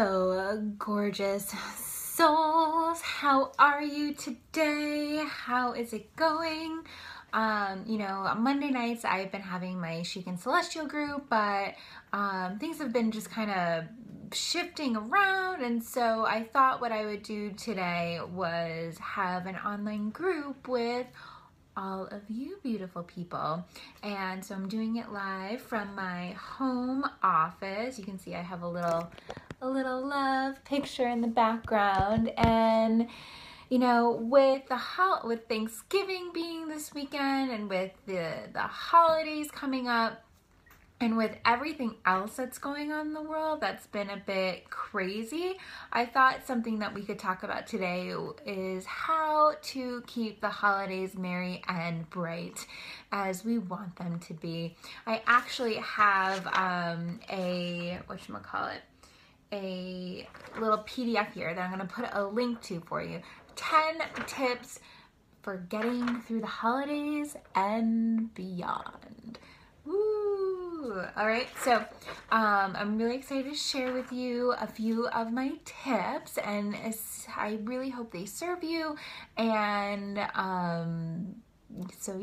Hello, gorgeous souls. How are you today? How is it going? On Monday nights I've been having my Chic and Celestial group, but things have been just kind of shifting around, and so I thought what I would do today was have an online group with all of you beautiful people. And so I'm doing it live from my home office. You can see I have a little love picture in the background, and with Thanksgiving being this weekend and with the holidays coming up, and with everything else that's going on in the world that's been a bit crazy, I thought something that we could talk about today is how to keep the holidays merry and bright as we want them to be. I actually have a little PDF here that I'm going to put a link to for you. 10 tips for getting through the holidays and beyond. Woo! All right, so I'm really excited to share with you a few of my tips, and I really hope they serve you. And so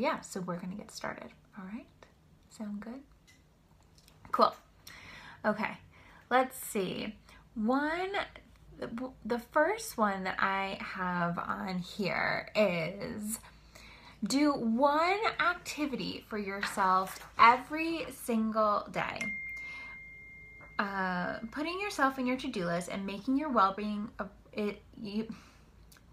we're gonna get started. All right, sound good? Cool. Okay, let's see. The first one that I have on here is: do one activity for yourself every single day. Putting yourself in your to-do list and making your well-being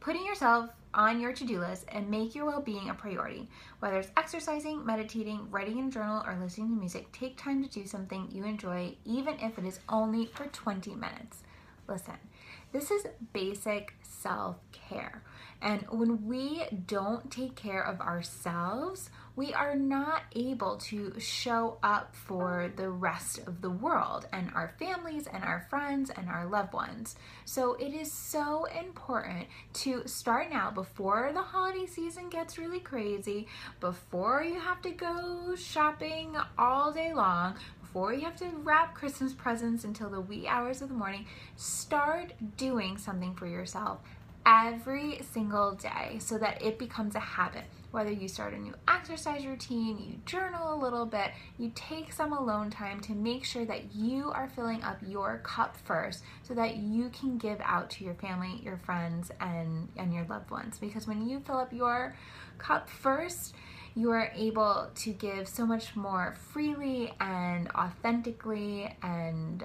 putting yourself on your to-do list and make your well-being a priority. Whether it's exercising, meditating, writing in a journal, or listening to music, take time to do something you enjoy, even if it is only for 20 minutes. Listen, this is basic self-care. And when we don't take care of ourselves, we are not able to show up for the rest of the world and our families and our friends and our loved ones. So it is so important to start now before the holiday season gets really crazy, before you have to go shopping all day long, before you have to wrap Christmas presents until the wee hours of the morning. Start doing something for yourself every single day so that it becomes a habit. Whether you start a new exercise routine, you journal a little bit, you take some alone time to make sure that you are filling up your cup first so that you can give out to your family, your friends, and your loved ones. Because when you fill up your cup first, you are able to give so much more freely and authentically, and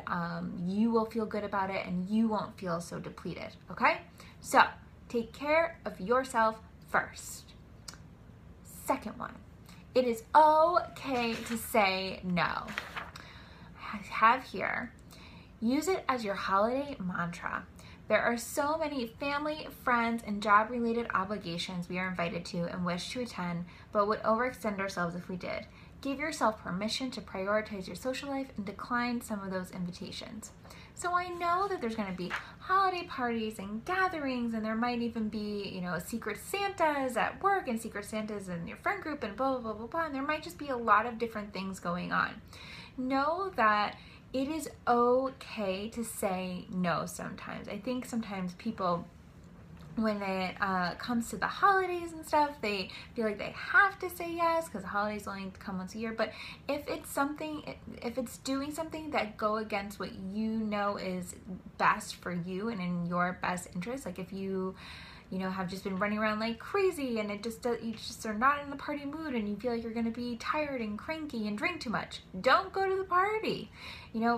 you will feel good about it and you won't feel so depleted, okay? So take care of yourself first. Second one, it is okay to say no. I have here, use it as your holiday mantra. There are so many family, friends, and job-related obligations we are invited to and wish to attend, but would overextend ourselves if we did. Give yourself permission to prioritize your social life and decline some of those invitations. So I know that there's going to be holiday parties and gatherings, and there might even be, secret Santas at work and secret Santas in your friend group and blah, blah, blah, blah, and there might just be a lot of different things going on. Know that it is okay to say no sometimes. I think sometimes people, when it comes to the holidays and stuff, they feel like they have to say yes because the holidays only come once a year. But if it's doing something that go against what you know is best for you and in your best interest, like if you have just been running around like crazy and you just are not in the party mood and you feel like you're going to be tired and cranky and drink too much, don't go to the party.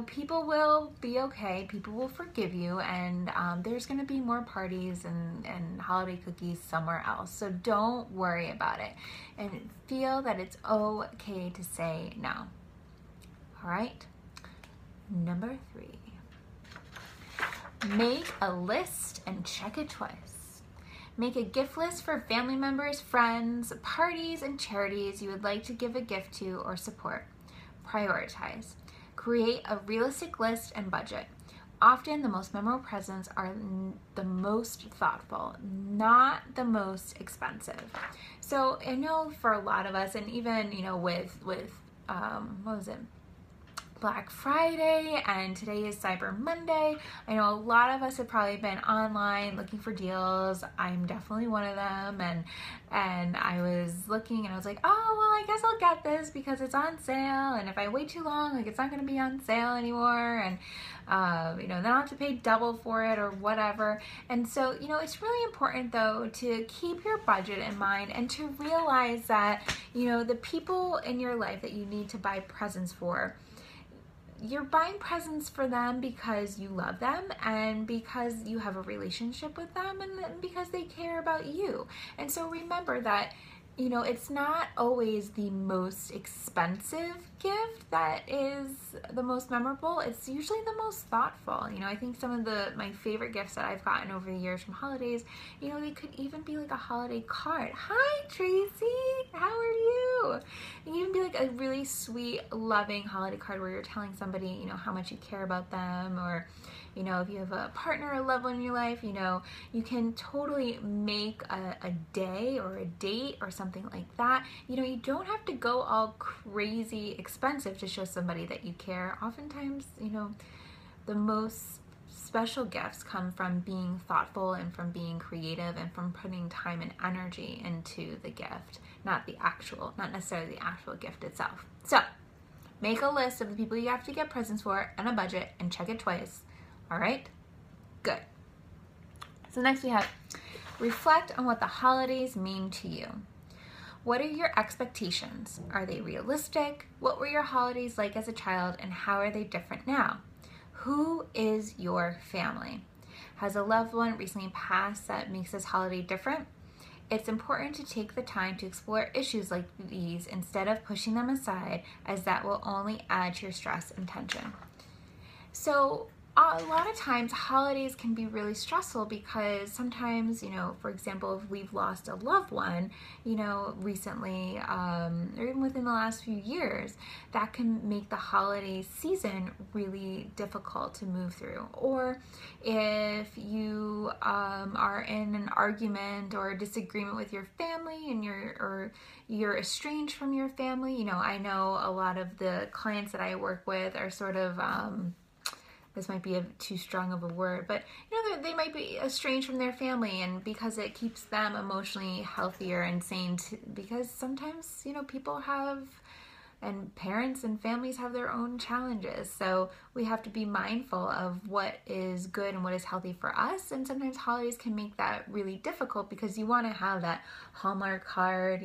People will be okay. People will forgive you, and there's going to be more parties and holiday cookies somewhere else. So don't worry about it and feel that it's okay to say no. All right. Number 3, make a list and check it twice. Make a gift list for family members, friends, parties, and charities you would like to give a gift to or support. Prioritize. Create a realistic list and budget. Often the most memorable presents are the most thoughtful, not the most expensive. So I know for a lot of us, and even with Black Friday and today is Cyber Monday. I know a lot of us have probably been online looking for deals. I'm definitely one of them, and I was looking and I was like, oh well, I guess I'll get this because it's on sale, and if I wait too long, like it's not going to be on sale anymore, and then I'll have to pay double for it or whatever. And so it's really important though to keep your budget in mind and to realize that the people in your life that you need to buy presents for, you're buying presents for them because you love them and because you have a relationship with them and because they care about you. And so remember that, it's not always the most expensive gift that is the most memorable. It's usually the most thoughtful. I think some of my favorite gifts that I've gotten over the years from holidays, they could even be like a holiday card. Hi, Tracy, how are you? It can even be like a really sweet, loving holiday card where you're telling somebody, how much you care about them, or if you have a partner, a loved one in your life, you can totally make a day or a date or something like that. You don't have to go all crazy expensive to show somebody that you care. Oftentimes, the most special gifts come from being thoughtful and from being creative and from putting time and energy into the gift, not necessarily the actual gift itself. So make a list of the people you have to get presents for and a budget and check it twice. All right, good. So next we have reflect on what the holidays mean to you. What are your expectations? Are they realistic? What were your holidays like as a child and how are they different now? Who is your family? Has a loved one recently passed that makes this holiday different? It's important to take the time to explore issues like these instead of pushing them aside, as that will only add to your stress and tension. So a lot of times holidays can be really stressful because sometimes, for example, if we've lost a loved one, recently, or even within the last few years, that can make the holiday season really difficult to move through. Or if you are in an argument or a disagreement with your family and you're estranged from your family, I know a lot of the clients that I work with are sort of, this might be too strong of a word, but they might be estranged from their family, and because it keeps them emotionally healthier and sane, because sometimes people have, and parents and families have their own challenges. So we have to be mindful of what is good and what is healthy for us. And sometimes holidays can make that really difficult because you want to have that Hallmark card,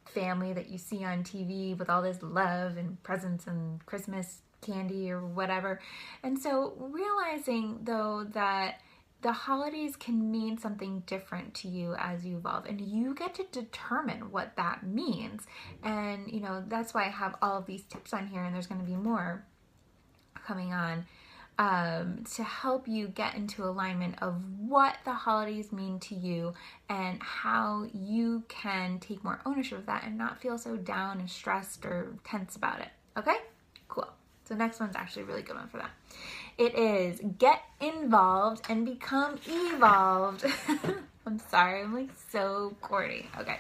family that you see on TV with all this love and presents and Christmas candy or whatever. And so realizing though that the holidays can mean something different to you as you evolve, and you get to determine what that means. And that's why I have all of these tips on here, and there's going to be more coming on to help you get into alignment of what the holidays mean to you and how you can take more ownership of that and not feel so down and stressed or tense about it. Okay? Cool. So next one's actually a really good one for that. It is get involved and become evolved. I'm sorry, I'm like so corny. Okay.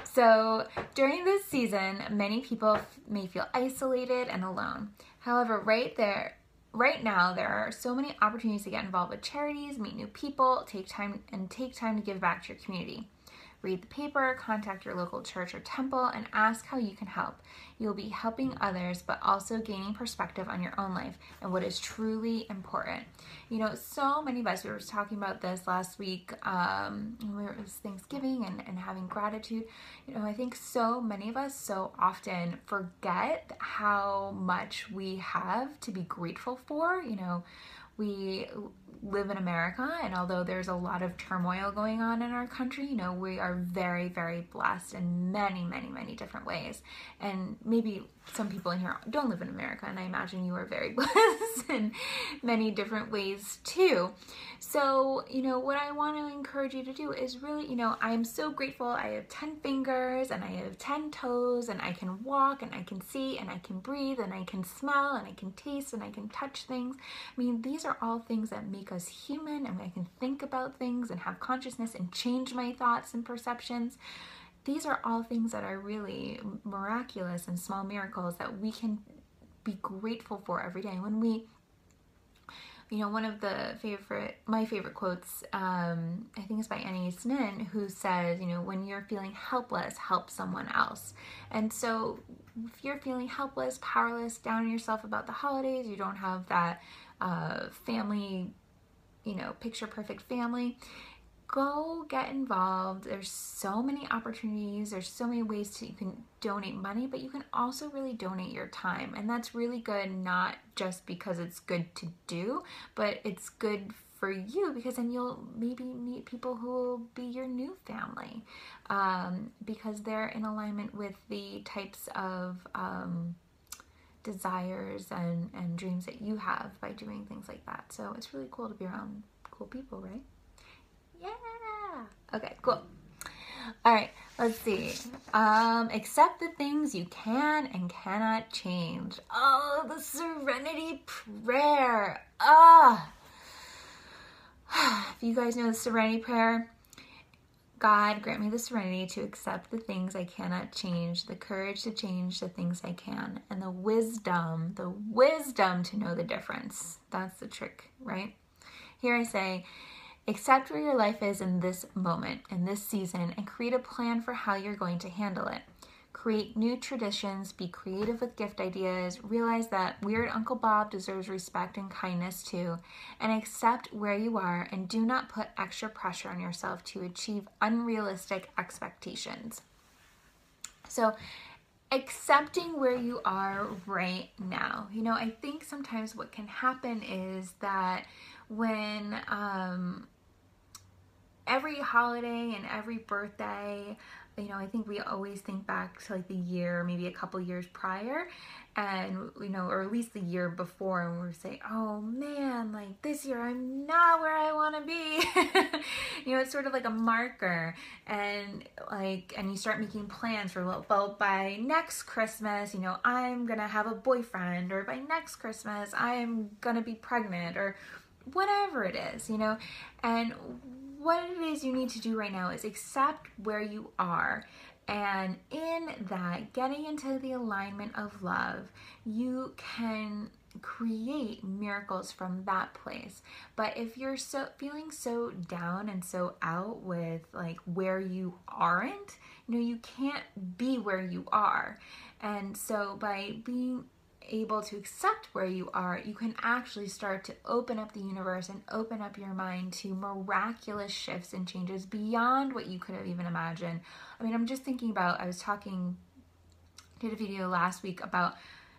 So during this season, many people may feel isolated and alone. However, right now, there are so many opportunities to get involved with charities, meet new people, take time to give back to your community. Read the paper, contact your local church or temple, and ask how you can help. You'll be helping others, but also gaining perspective on your own life and what is truly important. So many of us, we were talking about this last week, it was Thanksgiving and having gratitude. I think so many of us so often forget how much we have to be grateful for. We live in America, and although there's a lot of turmoil going on in our country, we are very, very blessed in many, many, many different ways. And maybe some people in here don't live in America, and I imagine you are very blessed in many different ways too. So, what I want to encourage you to do is really, I am so grateful I have 10 fingers and I have 10 toes and I can walk and I can see and I can breathe and I can smell and I can taste and I can touch things. These are all things that make us human, and I can think about things and have consciousness and change my thoughts and perceptions. These are all things that are really miraculous and small miracles that we can be grateful for every day. When we, one of my favorite quotes, I think is by Annie Snin, who says, when you're feeling helpless, help someone else. And so if you're feeling helpless, powerless, down on yourself about the holidays, you don't have that family, picture perfect family, go get involved. There's so many opportunities. There's so many ways you can donate money, but you can also really donate your time. And that's really good, not just because it's good to do, but it's good for you, because then you'll maybe meet people who will be your new family, because they're in alignment with the types of desires and dreams that you have by doing things like that. So it's really cool to be around cool people, right? Yeah. Okay, cool. All right, let's see. Accept the things you can and cannot change. Oh, the serenity prayer. If you guys know the serenity prayer, God, grant me the serenity to accept the things I cannot change, the courage to change the things I can, and the wisdom to know the difference. That's the trick, right? Here I say, accept where your life is in this moment, in this season, and create a plan for how you're going to handle it. Create new traditions, be creative with gift ideas, realize that weird Uncle Bob deserves respect and kindness too, and accept where you are and do not put extra pressure on yourself to achieve unrealistic expectations. So, accepting where you are right now. I think sometimes what can happen is that when every holiday and every birthday, I think we always think back to like the year, maybe a couple years prior, and, or at least the year before, and we say, oh man, like this year I'm not where I want to be. It's sort of like a marker, and you start making plans for, well, by next Christmas, I'm going to have a boyfriend, or by next Christmas, I'm going to be pregnant, or whatever it is, and what it is you need to do right now is accept where you are, and in that, getting into the alignment of love, you can create miracles from that place. But if you're feeling so down and so out with like where you aren't, you can't be where you are. And so by being able to accept where you are, you can actually start to open up the universe and open up your mind to miraculous shifts and changes beyond what you could have even imagined. I'm just thinking about, did a video last week about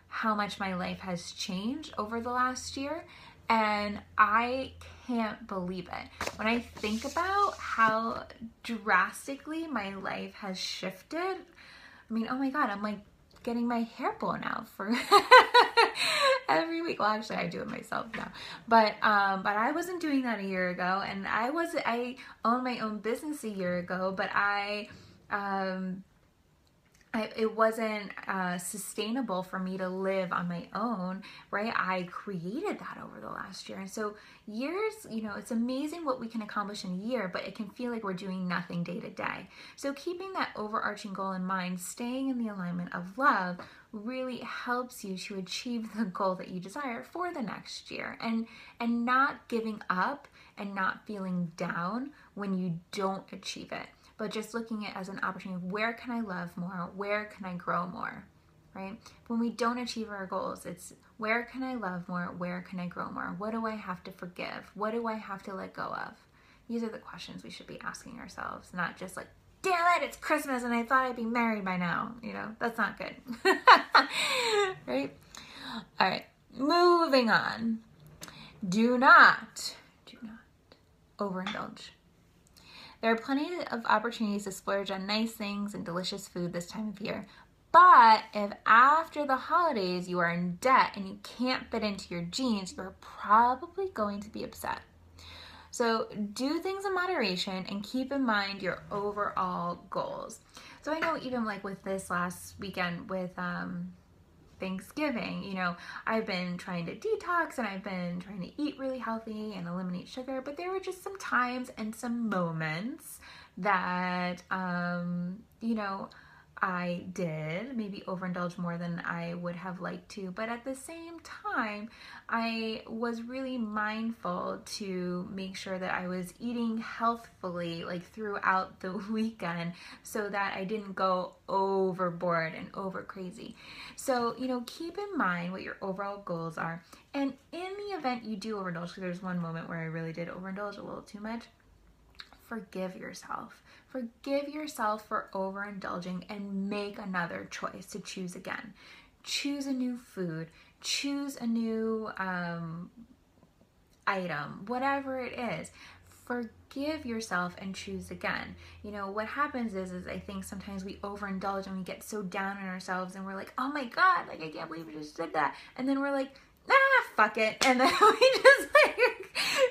how much my life has changed over the last year, and I can't believe it. When I think about how drastically my life has shifted, oh my God, I'm like getting my hair blown out for every week. Well, actually I do it myself now, but I wasn't doing that a year ago, and I owned my own business a year ago, but it wasn't sustainable for me to live on my own, right? I created that over the last year. And so years, it's amazing what we can accomplish in a year, but it can feel like we're doing nothing day to day. So keeping that overarching goal in mind, staying in the alignment of love, really helps you to achieve the goal that you desire for the next year, and not giving up and not feeling down when you don't achieve it, but just looking at it as an opportunity of where can I love more? Where can I grow more, right? When we don't achieve our goals, it's where can I love more? Where can I grow more? What do I have to forgive? What do I have to let go of? These are the questions we should be asking ourselves, not just like, damn it, it's Christmas and I thought I'd be married by now. That's not good, right? All right, moving on. Do not overindulge. There are plenty of opportunities to splurge on nice things and delicious food this time of year. But if after the holidays you are in debt and you can't fit into your jeans, you're probably going to be upset. So do things in moderation and keep in mind your overall goals. So I know even like with this last weekend with Thanksgiving, I've been trying to detox and I've been trying to eat really healthy and eliminate sugar, but there were just some times and some moments that, I did maybe overindulge more than I would have liked to, but at the same time, I was really mindful to make sure that I was eating healthfully like throughout the weekend so that I didn't go overboard and over crazy. So, keep in mind what your overall goals are. And in the event you do overindulge, because there's one moment where I really did overindulge a little too much, forgive yourself. Forgive yourself for overindulging and make another choice to choose again. Choose a new food. Choose a new item, whatever it is. Forgive yourself and choose again. What happens is I think sometimes we overindulge and we get so down on ourselves and we're like, oh my God, like I can't believe we just did that. And then we're like, fuck it. And then we just like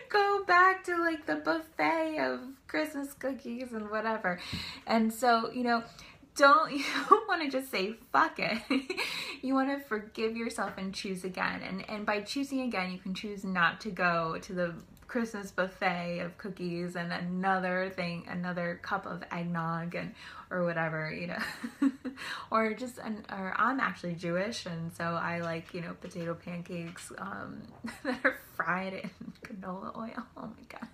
go back to like the buffet of Christmas cookies and whatever. And so, you don't want to just say fuck it. You want to forgive yourself and choose again. And by choosing again, you can choose not to go to the Christmas buffet of cookies and another cup of eggnog or whatever, or I'm actually Jewish, and so I like, potato pancakes that are fried in canola oil. Oh my God.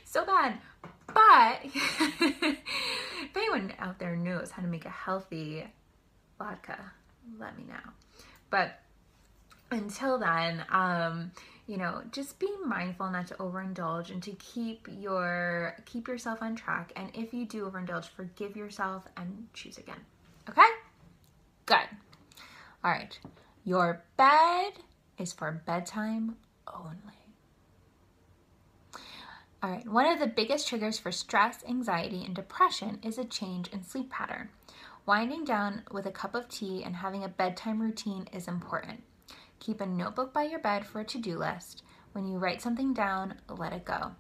So bad. But if anyone out there knows how to make a healthy vodka, let me know. But until then, just be mindful not to overindulge and to keep yourself on track. And if you do overindulge, forgive yourself and choose again. Okay? Good. All right. Your bed is for bedtime only. All right. One of the biggest triggers for stress, anxiety, and depression is a change in sleep pattern. Winding down with a cup of tea and having a bedtime routine is important. Keep a notebook by your bed for a to-do list. When you write something down, let it go.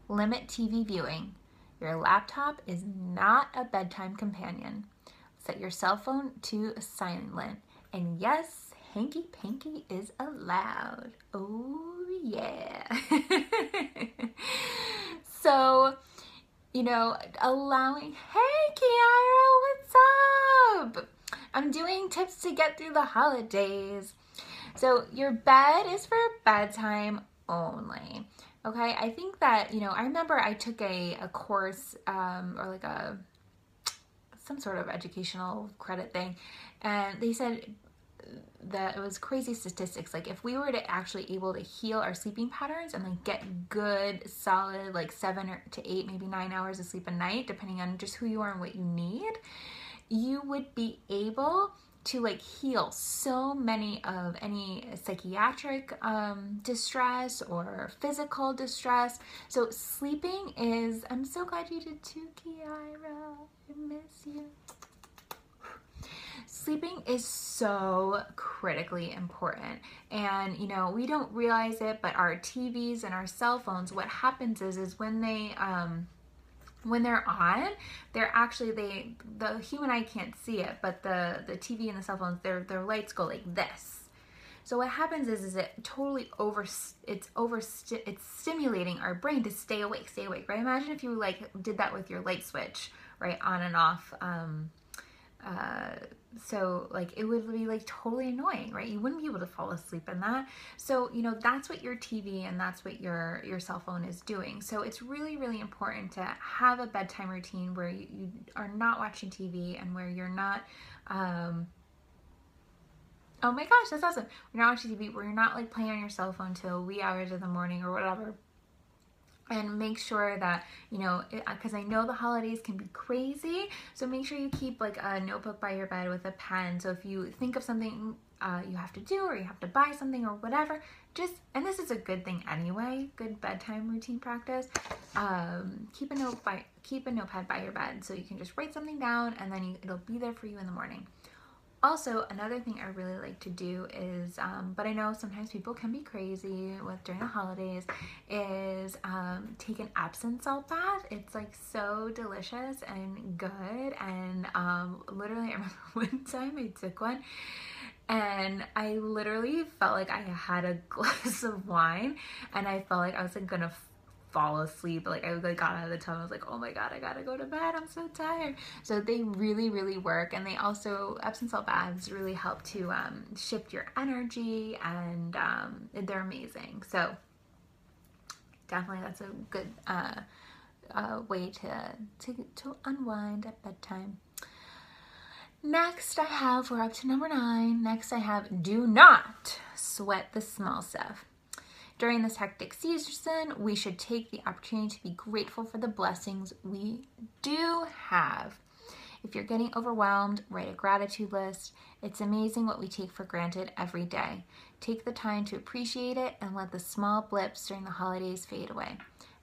Limit TV viewing. Your laptop is not a bedtime companion. Set your cell phone to silent. And yes, hanky-panky is allowed. Oh, yeah. So, allowing, hey, Kiara, what's up? I'm doing tips to get through the holidays. So your bed is for bedtime only. Okay, I think that, I remember I took a course or like some sort of educational credit thing, and they said that it was crazy statistics. Like if we were to actually able to heal our sleeping patterns and like get good, solid, like 7 to 8, maybe 9 hours of sleep a night, depending on just who you are and what you need, you would be able to like heal so many of any psychiatric distress or physical distress. So sleeping is, I'm so glad you did too, Kiara. I miss you. Sleeping is so critically important. And, we don't realize it, but our TVs and our cell phones, what happens is when they're on, they're actually, the human eye can't see it, but the TV and the cell phones, their lights go like this. So what happens is it totally it's stimulating our brain to stay awake, right? Imagine if you like did that with your light switch, right, on and off. So like it would be like totally annoying, right? You wouldn't be able to fall asleep in that. So, that's what your TV and that's what your cell phone is doing. So it's really, really important to have a bedtime routine where you are not watching TV and where you're not, oh my gosh, that's awesome. You're not watching TV, where you're not like playing on your cell phone till wee hours of the morning or whatever. And make sure that, because I know the holidays can be crazy, so make sure you keep like a notebook by your bed with a pen. So if you think of something you have to do or you have to buy something or whatever, and this is a good thing anyway, good bedtime routine practice, keep a notepad by your bed so you can just write something down and then it'll be there for you in the morning. Also, another thing I really like to do is, but I know sometimes people can be crazy during the holidays, is take an Epsom salt bath. It's like so delicious and good. And literally, I remember one time I took one and I literally felt like I had a glass of wine and I felt like I was like gonna fall asleep. Like I got out of the tub, I was like, oh my God, I gotta go to bed, I'm so tired. So they really, really work. And they also, Epsom salt baths really help to shift your energy, and they're amazing. So definitely that's a good way to unwind at bedtime. Next I have, we're up to number 9. Next I have, do not sweat the small stuff. During this hectic season, we should take the opportunity to be grateful for the blessings we do have. If you're getting overwhelmed, write a gratitude list. It's amazing what we take for granted every day. Take the time to appreciate it and let the small blips during the holidays fade away.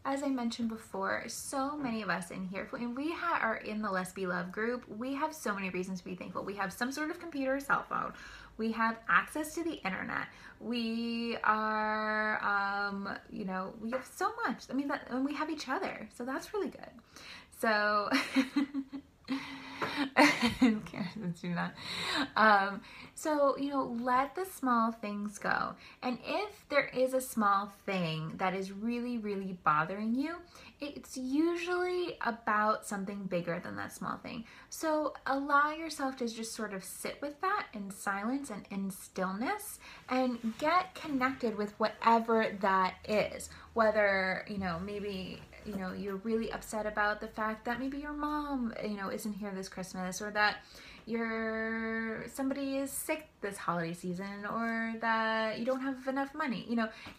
As I mentioned before, so many of us in here, when we are in the Let's Be Love group, we have so many reasons to be thankful. We have some sort of computer or cell phone. We have access to the internet. We are, we have so much. I mean, and we have each other. So that's really good. So, so, let the small things go. And if there is a small thing that is really, really bothering you, it's usually about something bigger than that small thing. So allow yourself to just sort of sit with that in silence and in stillness, and get connected with whatever that is. Whether, maybe, you're really upset about the fact that maybe your mom, isn't here this Christmas, or that somebody is sick this holiday season, or that you don't have enough money.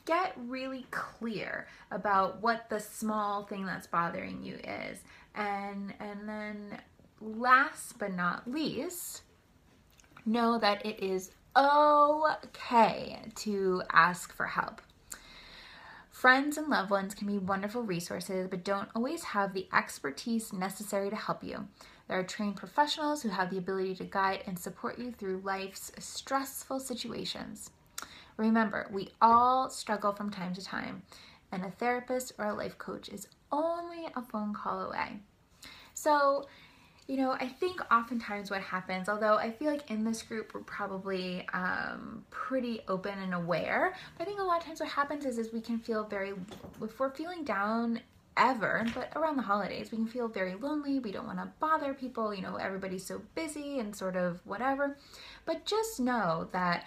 Get really clear about what the small thing that's bothering you is. And then last but not least, know that it is okay to ask for help. Friends and loved ones can be wonderful resources, but don't always have the expertise necessary to help you. There are trained professionals who have the ability to guide and support you through life's stressful situations. Remember, we all struggle from time to time, and a therapist or a life coach is only a phone call away. So, I think oftentimes what happens, although I feel like in this group we're probably pretty open and aware, but I think a lot of times what happens is we can feel if we're feeling down ever, but around the holidays, we can feel very lonely. We don't want to bother people. Everybody's so busy and sort of whatever. But just know that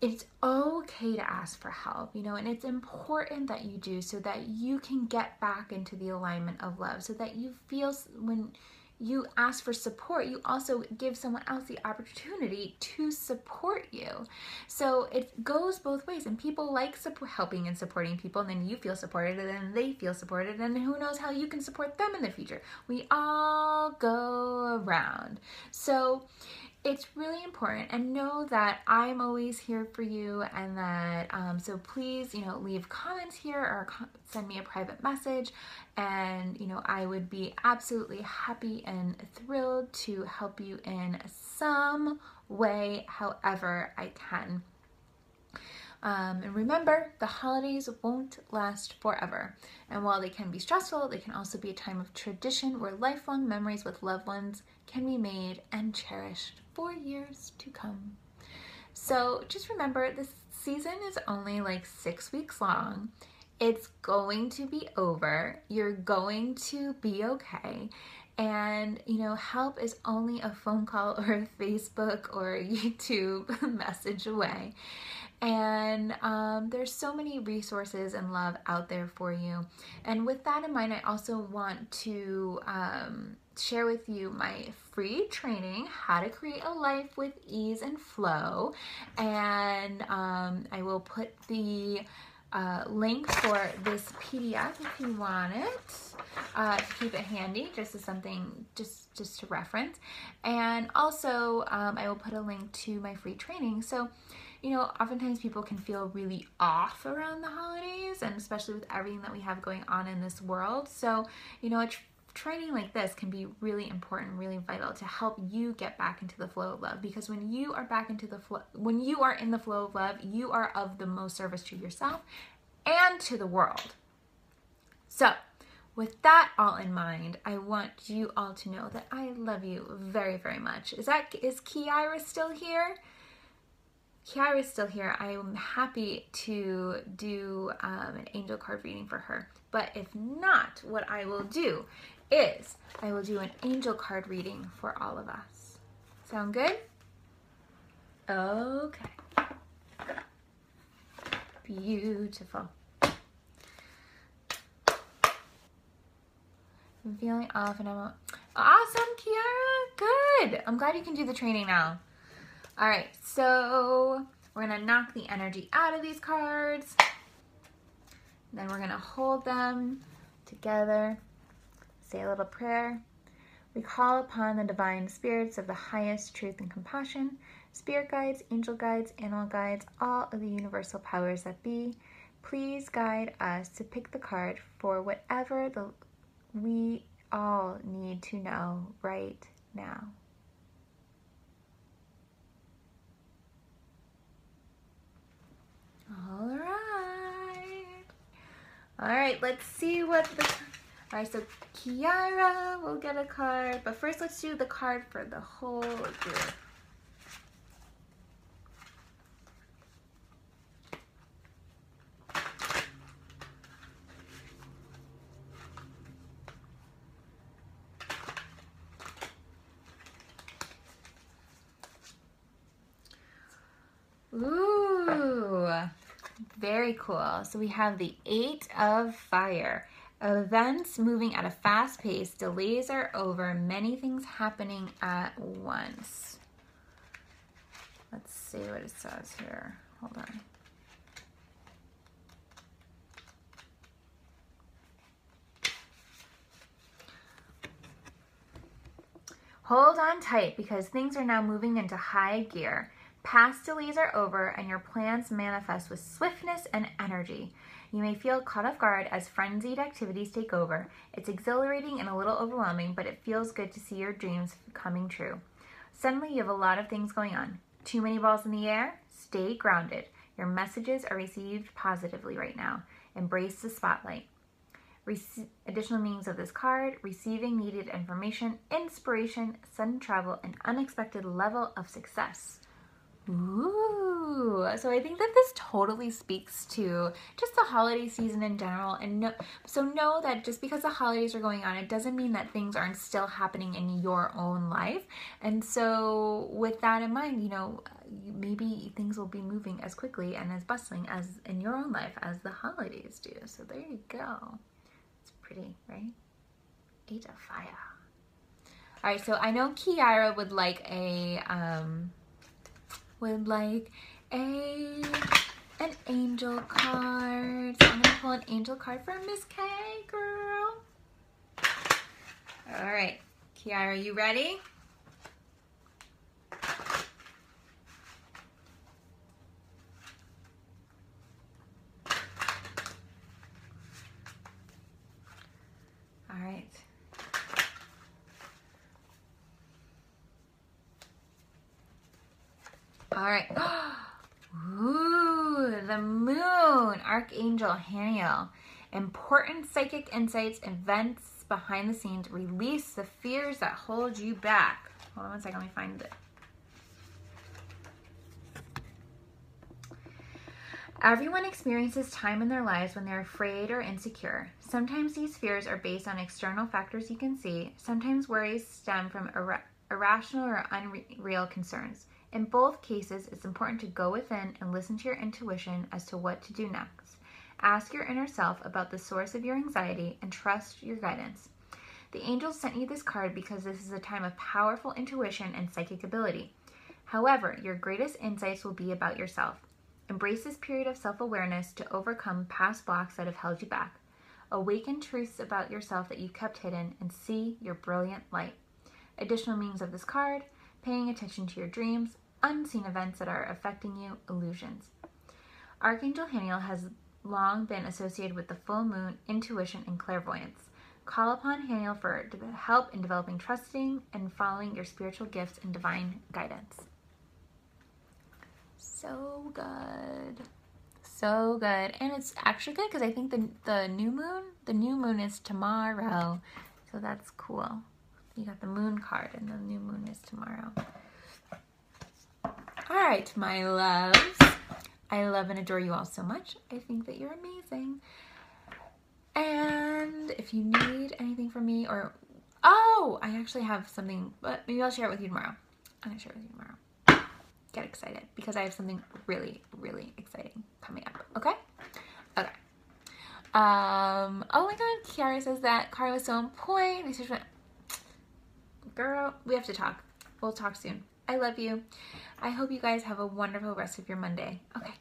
it's okay to ask for help, and it's important that you do, so that you can get back into the alignment of love, so that you feel when you ask for support, you also give someone else the opportunity to support you. So it goes both ways, and people like helping and supporting people, and then you feel supported, and then they feel supported, and who knows how you can support them in the future. We all go around. So it's really important, and know that I'm always here for you, and that so please leave comments here, or send me a private message, and I would be absolutely happy and thrilled to help you in some way, however I can. And remember, the holidays won't last forever. And while they can be stressful, they can also be a time of tradition where lifelong memories with loved ones can be made and cherished for years to come. So just remember, this season is only like 6 weeks long. It's going to be over. You're going to be okay. And, help is only a phone call or a Facebook or a YouTube message away. And there's so many resources and love out there for you. And with that in mind, I also want to share with you my free training, How to Create a Life with Ease and Flow. And I will put the link for this PDF if you want it, to keep it handy, just as something, just to reference. And also, I will put a link to my free training. So, oftentimes people can feel really off around the holidays, and especially with everything that we have going on in this world. So, a training like this can be really important, really vital to help you get back into the flow of love. Because when you are back into the flow, when you are in the flow of love, you are of the most service to yourself and to the world. So, with that all in mind, I want you all to know that I love you very, very much. Is Kiara still here? Kiara is still here, I am happy to do an angel card reading for her. But if not, what I will do is I will do an angel card reading for all of us. Sound good? Okay. Beautiful. I'm feeling off and I'm awesome, Kiara. Good. I'm glad you can do the training now. All right, so we're gonna knock the energy out of these cards. Then we're gonna hold them together, say a little prayer. We call upon the divine spirits of the highest truth and compassion, spirit guides, angel guides, animal guides, all of the universal powers that be. Please guide us to pick the card for whatever we all need to know right now. All right, let's see what the... All right, so Kiara will get a card, but first let's do the card for the whole group. Ooh, very cool. So we have the 8 of Fire. Events moving at a fast pace. Delays are over. Many things happening at once. Let's see what it says here. Hold on. Hold on tight because things are now moving into high gear. Past delays are over and your plans manifest with swiftness and energy. You may feel caught off guard as frenzied activities take over. It's exhilarating and a little overwhelming, but it feels good to see your dreams coming true. Suddenly you have a lot of things going on. Too many balls in the air? Stay grounded. Your messages are received positively right now. Embrace the spotlight. Additional meanings of this card: receiving needed information, inspiration, sudden travel, and unexpected level of success. Ooh, so I think that this totally speaks to just the holiday season in general, and know that just because the holidays are going on, it doesn't mean that things aren't still happening in your own life. And so with that in mind, you know, maybe things will be moving as quickly and as bustling as in your own life as the holidays do. So there you go. It's pretty, right? 8 of Fire. All right, so I know Kiara would like an angel card. So I'm gonna pull an angel card for Miss K, girl. All right, Kiara, you ready? All right. All right. Ooh, the moon, Archangel Haniel. Important psychic insights, events behind the scenes. Release the fears that hold you back. Hold on one second, let me find it. Everyone experiences time in their lives when they're afraid or insecure. Sometimes these fears are based on external factors you can see. Sometimes worries stem from irrational or unreal concerns. In both cases, it's important to go within and listen to your intuition as to what to do next. Ask your inner self about the source of your anxiety and trust your guidance. The angels sent you this card because this is a time of powerful intuition and psychic ability. However, your greatest insights will be about yourself. Embrace this period of self-awareness to overcome past blocks that have held you back. Awaken truths about yourself that you kept hidden and see your brilliant light. Additional meanings of this card: paying attention to your dreams, unseen events that are affecting you, illusions. Archangel Haniel has long been associated with the full moon, intuition, and clairvoyance. Call upon Haniel for help in developing, trusting, and following your spiritual gifts and divine guidance. So good. So good. And it's actually good because I think the new moon is tomorrow. So that's cool. You got the moon card and the new moon is tomorrow. All All right, my loves. I love and adore you all so much. I think that you're amazing. And if you need anything from me or, oh, I actually have something, but maybe I'll share it with you tomorrow. I'm going to share it with you tomorrow. Get excited because I have something really, really exciting coming up. Okay? Okay. Oh my God, Kiara says that Cara was so on point. Girl, we have to talk. We'll talk soon. I love you. I hope you guys have a wonderful rest of your Monday. Okay.